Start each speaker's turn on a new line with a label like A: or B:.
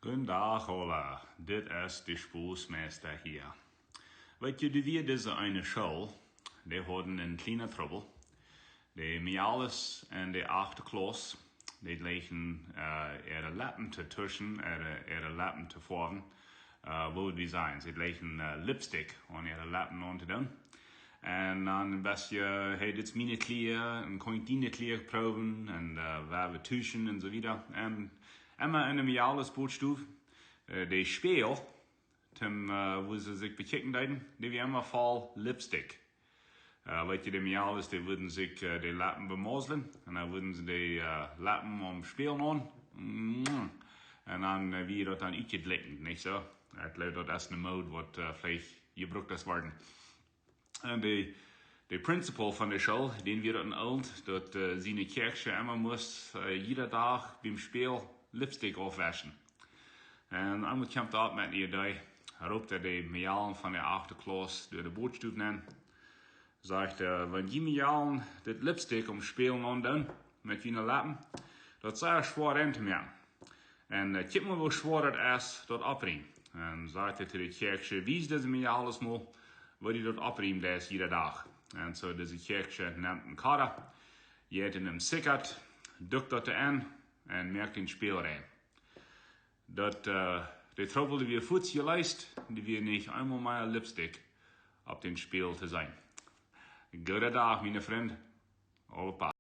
A: Guten Tag, Ola. Dit is de Spooszmeista hier. Weet je, wie deze eine school, die hadden een kleine trouble. De Sholmejales en de 8e klas, die liggen ihre Lappen te tussen, ihre Lappen te vormen, wo die zijn. Ze liggen lipstick aan ihre Lappen aan te doen. En dan een beetje, hey, dit is mijn kleur, en kon ik die kleur proeven, en waar we tussen en zo verder. En immer in de Sholmejales bootstoef, de speel, wo ze zich bekijken deden, die wir immer vol lipstick. Weet je, de Sholmejales, die würden sich die Lappen bemazelen, en dan würden ze die Lappen om spelen aan. En dan wie dat dan iets lekken, niet zo? Het leidt dat als een mode wat vielleicht gebruikt is worden. En de principal van de school, den wir dan oud, dat zijn kerkje immer moest jeder dag beim speel lipstick afwaschen. En dan komt dat met een idee. Hij roept de Sholmejalen van de 8e klas door de bootstoep nemen. Zegt, wenn die Sholmejalen dit lipstick om spelen aandoen, met je lappen, dat is erg zwaar in te maken. En kijk maar hoe zwaar het is dat opriem. En zegt hij tegen de kerkje, wie is deze Sholmejales maar, waar die dat opriem is iedere dag. En zo deze kerkje neemt een kader, jeet in hem sikkert, dukt dat in en merkt een speel rein. Dat de trouble die wir voets geleist, die wir nicht einmal mehr lipstick op den Spiel te zijn. Gute Tag, meine Freunde. Opa.